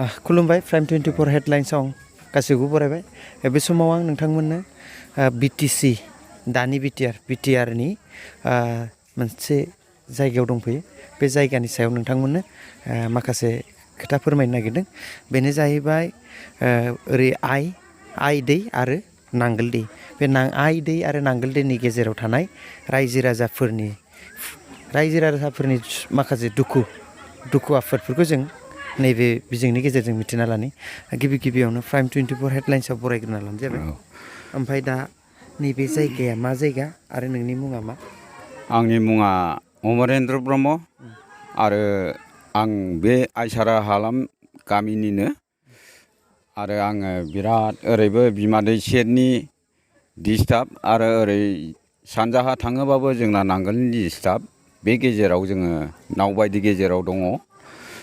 खुलुमबाय प्राइम 24 हेडलाइन्सआव गासैखौबो बरायबाय बे समाव आं नोंथांमोननो बिटिसि दानि बिटिआरनि मोनसे जायगायाव दंफैयो बे जायगानि सायाव नोंथांमोननो माखासे खोथा फोरमायनो नागिरदों बेनो जाहैबाय ओरै आइ दै आरो नांगोल दै बे आइ दै आरो नांगोल दैनि गेजेराव थानाय रायजो राजाफोरनि माखासे दुखु आफोदफोरखौ जों नैबे बिजोंनि गेजेरजों मिथिना लानि गिबियावनो प्राइम 24 हेडलाइन्सआव बरायग्रोना लानाय जाबाय ओमफ्राय दा नैबे जायगाया मा जायगा आरो नोंनि मुङा मा? आंनि मुङा अमरेन्द्र ब्रह्म आरो आं बे आइसारा हालाम गामिनिनो आरो आङो बिराद ओरैबो बिमा दै सेरनि डिस्टार्ब आरो ओरै सानजाहा थाङोबाबो जोंना नांगोलनि डिस्टार्ब बे गेजेराव जोङो नावबायदि गेजेराव दङ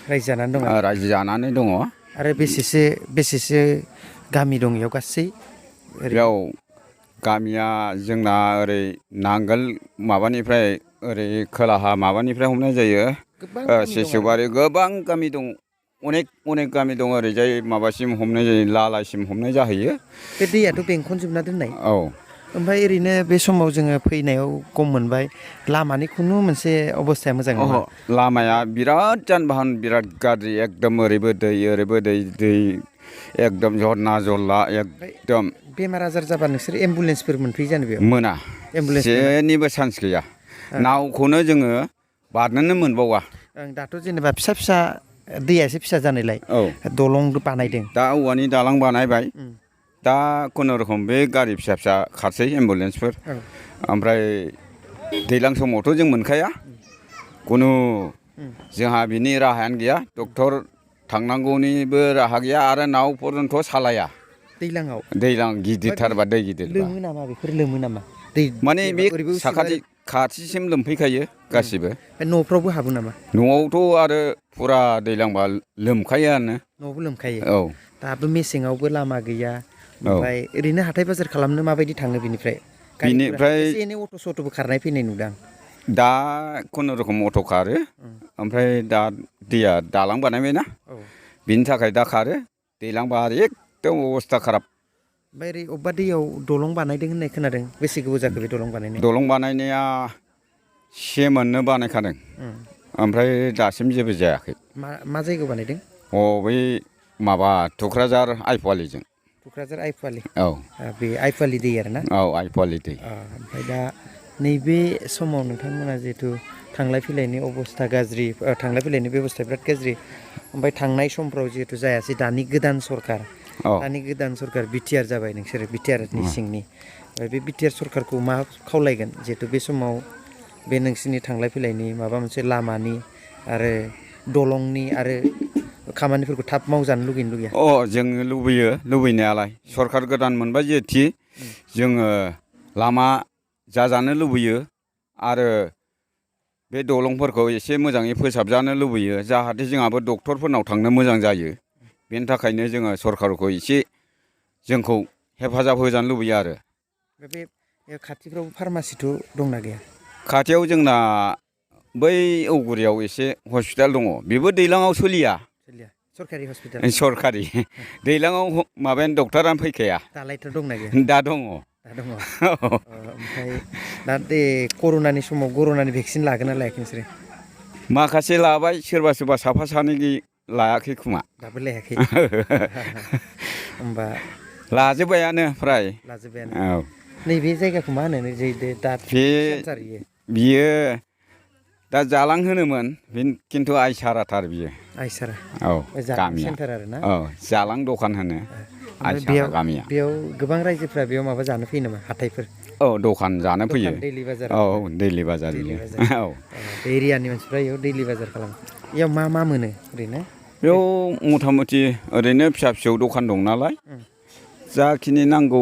रायजो जानानै दङ आरो बेसेसो गामि दं इयाव गासै बेयाव गामिया जोंना ओरै नांगोल माबानिफ्राय ओरै खोलाहा माबानिफ्राय हमनाय जायो सेसुबारि गोबां गामि दं अनेक गामि दं ओरैजाय माबासिम हमनाय जायो लालासिम हमनाय जाहैयो बे दैयाथ' बेंखनजोबना दोननाय औ ओमफ्राय ओरैनो बे समाव जोङो फैनायाव गम मोनबाय लामानि खुनु मोनसे अबस्थाया मोजां नङा लामाया बिराद जान बिराद गाज्रि एकदम ओरैबो दै एकदम जरना जरला एकदम बेमार आजार जाबा नोंसोर एम्बुलेन्सफोर मोनफैयो जानो बेयाव मोना जेनिबो चान्स गैया नावखौनो जोङो बारनोनो मोनबावा दाथ' जेनेबा फिसा दैया एसे फिसा जानायलाय दलं बानायदों दा औवानि दालां बानायबाय दा खुनुरुखुम बे गारि फिसा खारसै एम्बुलेन्सफोर ओमफ्राय दैज्लां समावथ' जों मोनखाया खुनु जोंहा बिनि राहायानो गैया डक्टर थांनांगौनिबो राहा गैया आरो नाव पर्यन्थ' सालाया दैज्लां गिदिरथारबा दै गिदिर लोमो नामा बेफोर लोमो नामा दै माने बे खाथिसिम लोमफैखायो गासिबो न'फ्रावबो हाबो नामा न'आवथ' आरो फुरा दैज्लांबा लोमखायोआनो न'आवबो लोमखायो औ दाबो मेसेङावबो लामा गैया ओमफ्राय ओरैनो हाथाय बाजार खालामनो माबायदि थाङो बिनिफ्राय एसे एनै अट' सट'बो खारनाय फैनाय नुदां दा खुनुरुखुम अट' खारो ओमफ्राय दा दैया दालां बानायबायना बिनि थाखाय दा खारो दैज्लांबा एकदम अबस्था खाराब ओमफ्राय ओरै अबेबा दैयाव दलं बानायदों होननाय खोनादों बेसे गोबाव जाखो बे दलं बानायनाया सेमोननो बानायखादों ओमफ्राय दासिम जेबो जायाखै मा जायगायाव बानायदों बै माबा थुक्राझार आइपुवालिजों औ बे आइपुवालि दै आरोना औ आइपुवालि दै ओमफ्राय दा नैबे समाव नोंथांमोना जिहेथु थांलाय फैलायनि अबस्था गाज्रि थांलाय फैलायनि बेब'स्थाया बिराद गाज्रि ओमफ्राय थांनाय समफ्राव जिहेथु जायासै दानि गोदान सरखार बिटिआर जाबाय नोंसोरो बिटिआरनि सिंनि बे बिटिआर सरखारखौ मा खावलायगोन जिहेथु बे समाव बे नोंसिनि थांलाय फैलायनि माबा मोनसे लामानि आरो दलंनि आरो खामानिफोरखौ थाब मावजानो लुगैया जोङो लुबैनायालाय सरखार गोदान मोनबाय जेथि जोङो लामा जाजानो लुबैयो आरो बे दलंफोरखौ एसे मोजाङै फोसाबजानो लुबैयो जाहाथे जोंहाबो डक्टरफोरनाव थांनो मोजां जायो बेनि थाखायनो जोङो सरखारखौ एसे जोंखौ हेफाजाब होजानो लुबैयो आरो बे खाथिफ्राव फार्मासिथ' दंना गैया खाथियाव जोंना बै औगुरियाव एसे हस्पिटाल दङ बेबो दैज्लाङाव सोलिया सरकारि हस्पिटाल सरकारि दैज्लाङाव माबायानो डक्टरानो फैखाया दालायथ' दंना गैया दा दङ ओमफ्राय दा कर'नानि समाव कर'नानि भेक्सिन लागोन ना लायाखै नोंसोरो माखासे लाबाय सोरबा साफा सानै लायाखै खोमा दाबो लायाखै होमबा लाजोब्बायानो फ्राय औ नैबे जायगाखौ मा होनो दा बियो दा जालां होनोमोन खिन्थु आइसाराथार बियो औ गामिया औ जालां दखान होनो आइसारा गामिया बेयाव गोबां रायजोफ्रा बेयाव माबा जानो फैयो नामा हाथायफोर दखान जानो फैयो औ दैलि बाजार औ एरियानि मानसिफ्रा बेयाव दैलि बाजार खालामो बेयाव मा मोनो ओरैनो बेयाव मथा मथि ओरैनो फिसा दखान दं नालाय जाखिनि नांगौ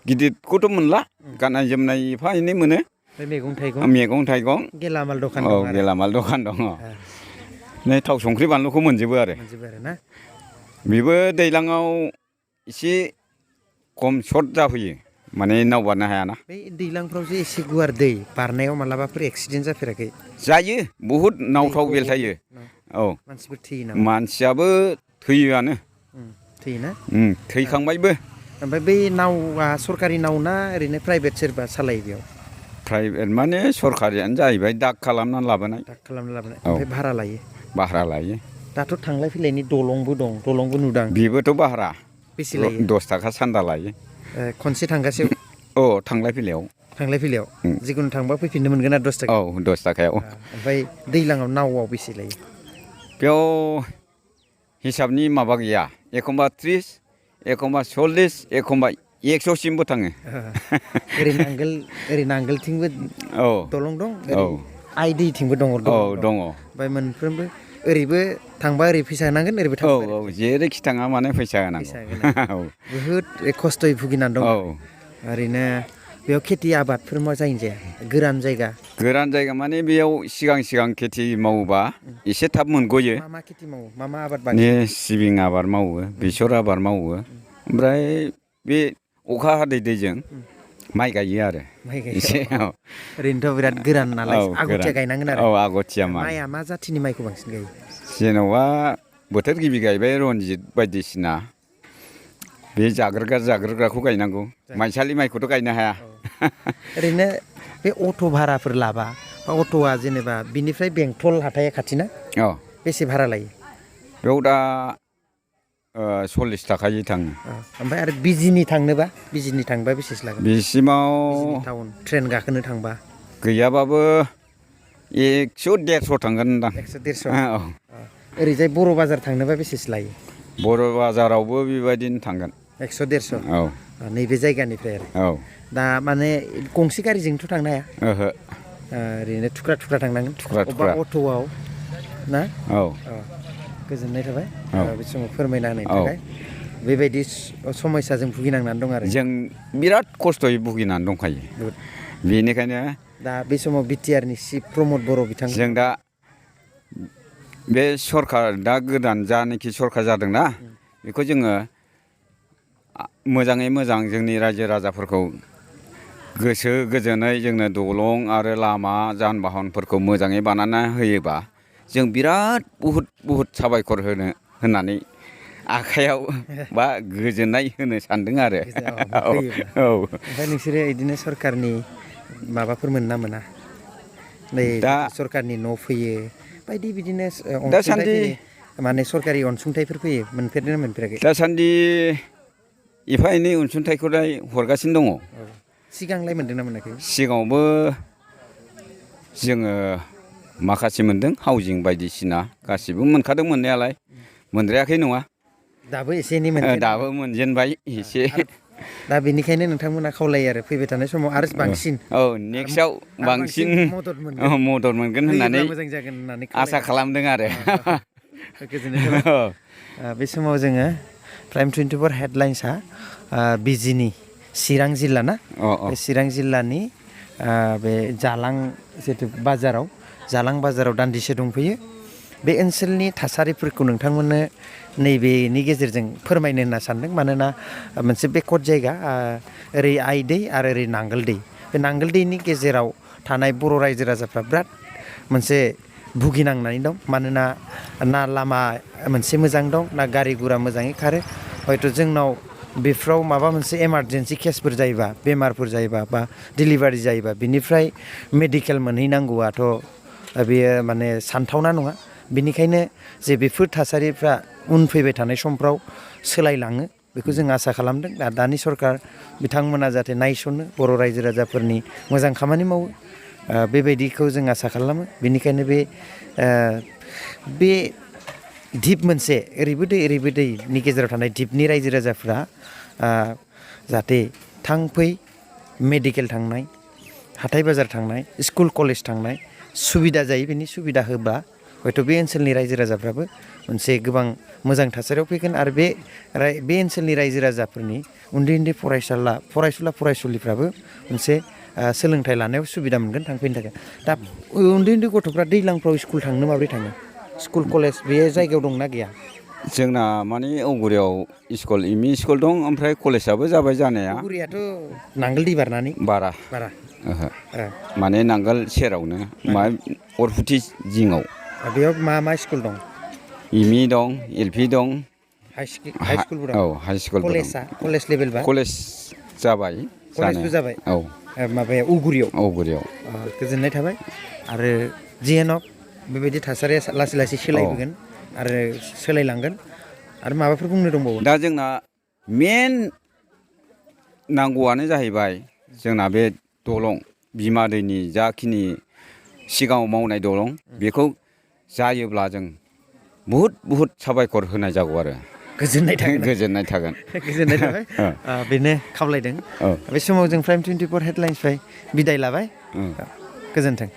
गिदिरखौथ' मोनला गाननाय जोमनाय एफा एनै मोनो मैगं थाइगं गेलामाल दखान दं नै थाव संख्रि बानलुखौ मोनजोबो आरो बेबो दैज्लाङाव एसे खम सर्ट जाफैयो माने नाव बारनो हायाना बै दैज्लांफ्रावसो एसे गुवार दै बारनायाव मालाबाफोर एक्सिडेन्ट जाफेराखै जायो बहुद नावथाव बेलथायो औ मानसिफोर थैयो नामा मानसियाबो थैयोआनो थैयोना थैखांबायबो। ओमफ्राय बै नावआ सरकारि नाव ना ओरैनो प्राइभेट सोरबा सालायो बेयाव? प्राइभेट माने सरकारियानो जाहैबाय दाग खालामनानै लाबोनाय। दाग खालामना लाबोनाय औ ओमफ्राय भारा लायो? भारा लायो। दाथ' थांलाय फैलायनि दलंबो दं, दलंबो नुदां। बेबोथ' भारा बेसे लायो? 10 थाखा सान्दा लायो। खनसे थांगासेयाव? औ थांलाय फैलायाव। थांलाय फैलायाव जिखुनु थांबा फैफिननो मोनगोन आरो 10 थाखा? औ 10 थाखायाव। ओमफ्राय दैज्लाङाव नावआव बेसे लायो? बेयाव हिसाबनि माबा गैया, एखमबा 30, एखमबा 40, एखमबा 100 सिमबो थाङो। ओरै नांगोलथिंबो औ दलं दं, ओरै आइ दैथिंबो दङ दलं दं। दङ। ओमफ्राय मोनफ्रोमबो ओरैबो थांबा ओरै फैसा होनांगोन, ओरैबो औ थांबा औ जेरैखि थाङा माने फैसा होनांगौ। औ बुहुद खस्थ'यै भुगिनानै दं। औ ओरैनो बेयाव खेथि आबादफोर मा जायो जाया? गोरान जायगा? गोरान जायगा माने बेयाव सिगां खेथि मावोबा एसे थाब मोनग'यो। मा खेथि मावो? मा आबाद बांसिन? सिबिं आबाद मावो, बेसर आबाद मावो, ओमफ्राय बे अखा हादै दैजों माइ गायो आरो। माइ गायो। एसे औ। ओरैनोथ' बिराद गोरान नालाय आगथिया गायनांगोन आरो। औ आगथिया माइ। माइआ मा जाथिनि माइखौ बांसिन गायो? जेन'बा बोथोर गिबि गायबाय रनजित बायदिसिना, बे जाग्रोग्राखौ गायनांगौ, माइसालि माइखौथ' गायनो हाया। ओरैनो बे अट' भाराफोर लाबा, बा अट'आ जेनेबा बिनिफ्राय बेंथल हाथाया खाथि ना? औ। बेसे भारा लायो? बेयाव दा 40 थाखायै थाङो। ओमफ्राय आरो बिजिनि थांबा बेसेसो लागोन? बिसिमाव बिजिनि टाउन ट्रेन गाखोनो थांबा? गैयाबाबो 100-150 थांगोनदां। 100-150? औ। ओरैजाय बर' बाजार थांनोबा बेसेसो लायो? बर' बाजारावबो बेबायदिनो थांगोन। 100-150? औ। नैबे जायगानिफ्राय आरो? औ। दा माने गंसे गारिजोंथ' थांनो हाया? ओहो। ओरैनो थुख्रा थांनांगोन? थुख्रा। अबेबा अट'आव ना? औ। गोजोननाय थाबाय औ। बे समाव फोरमायना होनायनि थाखाय। बेबायदि समयसाजों भुगिनांनानै दं आरो। जों बिराद खस्थ'यै भुगिनानै दंखायो। बेनिखायनो दा बे समाव बिटिआरनि चिफ प्रमद बर' बिथां जों दा बे सरखार दा गोदान जानाखि सरखार जादोंना, बेखौ जोङो मोजाङै मोजां जोंनि रायजो राजाफोरखौ गोसो गोजोनै जोंनो दलं आरो लामा जान बाहनफोरखौ मोजाङै बानायना होयोबा जों बिराद बुहुद साबायखर होनानै आखाइयाव बा गोजोननाय होनो सानदों आरो। औ। ओमफ्राय नोंसोरो बिदिनो सरखारनि माबाफोर मोनो ना मोना? दा सरखारनि न' फैयो, बायदि बिदिनो अनसुंथाइ दासान्दि फैयो, माने सरकारि अनसुंथाइफोर फैयो, मोनफेरदों ना मोनफेराखै? दासान्दि एफा एनै अनसुंथाइखौलाय हरगासिनो दङ। सिगांलाय मोनदोंना मोनाखै? सिगाङावबो जोङो माखासे मोनदों, हाउजिं बायदिसिना गासिबो मोनखादों मोननायालाय, मोनद्रायाखै नङा। दाबो एसे एनै मोनजेनबाय? दाबो मोनजेनबाय एसे। दा बेनिखायनो नोंथांमोना खावलायो आरो फैबाय थानाय समाव आरो बांसिन। औ नेक्स्टआव बांसिन मदद मोनगोन होननानै मोजां जागोन होननानै आसा खालामदों आरो। गोजोननाय थाबाय। बे समाव जोङो प्राइम 24 हेडलाइन्सआ बिजिनि चिरां जिल्ला ना? बे चिरां जिल्लानि बे जालां जिथु बाजाराव दान्दिसे दंफैयो। बे ओनसोलनि थासारिफोरखौ नोंथांमोननो नैबेनि गेजेरजों फोरमायनो होनना सानदों। मानोना मोनसे बेकवार्ड जायगा, ओरै आइ दै आरो ओरै नांगोल दै। बे नांगोल दैनि गेजेराव थानाय बर' रायजो राजाफ्रा बिराद मोनसे भुगिनांनानै दं। मानोना ना लामा मोनसे मोजां दं, ना गारि गुरा मोजाङै खारो। हयथ' जोंनाव बेफ्राव माबा मोनसे इमारजेन्सि केसफोर जायोबा, बेमारफोर जायोबा, बा डिलिभारि जायोबा, बिनिफ्राय मेडिकेल मोनहैनांगौआथ' बेयो माने सानथावना नङा। बिनिखायनो जे बेफोर थासारिफ्रा फैबाय थानाय समफ्राव सोलायलाङो, बेखौ जों आसा खालामदों। दानि सरकार बिथांमोना जाहाथे नायसनो, बर' रायजो राजाफोरनि मोजां खामानि मावो, बेबायदिखौ जों आसा खालामो। बेनिखायनो बे दिप मोनसे ओरैबो दैनि गेजेराव थानाय दिपनि रायजो राजाफ्रा जाहाथे थांफै मेडिकेल थांनाय, हाथाय बाजार थांनाय, स्कुल कलेज थांनाय सुबिदा जायो। बेनि सुबिदा होबा हयथ' बे ओनसोलनि रायजो राजाफ्राबो मोनसे गोबां मोजां थासारियाव फैगोन। आरो बे ओनसोलनि रायजो राजाफोरनि उन्दै फरायसुलिफ्राबो मोनसे सोलोंथाइ लानायाव सुबिदा मोनगोन थांफैनो थाखाय। दा उन्दै गथ'फ्रा दैज्लांफ्राव स्कुल थांनो माबोरै थाङो? स्कुल कलेज बे जायगायाव दंना गैया? जोंना माने औगुरियाव स्कुल, एमइ स्कुल दं, ओमफ्राय कलेजाबो जाबाय जानाया। औगुरियाथ' नांगोल दै बारनानै बारा ओहो, माने नांगोल सेरावनो अरफुथि जिङाव। बेयाव मा स्कुल दं? एमइ दं, एलपि दं, हाइ स्कुलफोराव औ हाइ स्कुल कलेज लेभेलबा कलेज जाबाय कलेजबो जाबाय औ माबाया उगुरियाव औगुरियाव गोजोननाय थाबाय आरो जियानक बेबायदि थासारिया लासै लासै सोलायबोगोन आरो सोलायलांगोन आरो माबाफोर बुंनो दंबावो दा जोंना मेन नांगौआनो जाहैबाय जोंना बे दलं बिमा दैनि जाखिनि सिगाङाव मावनाय दलं बेखौ जायोब्ला जों बहुद साबायखर होनाय जागौ आरो गोजोननाय थागोन गोजोननाय थाबाय बेनो खावलायदों बे समाव जों प्राइम 24 हेडलाइन्सनिफ्राय बिदाय लाबाय गोजोन्थों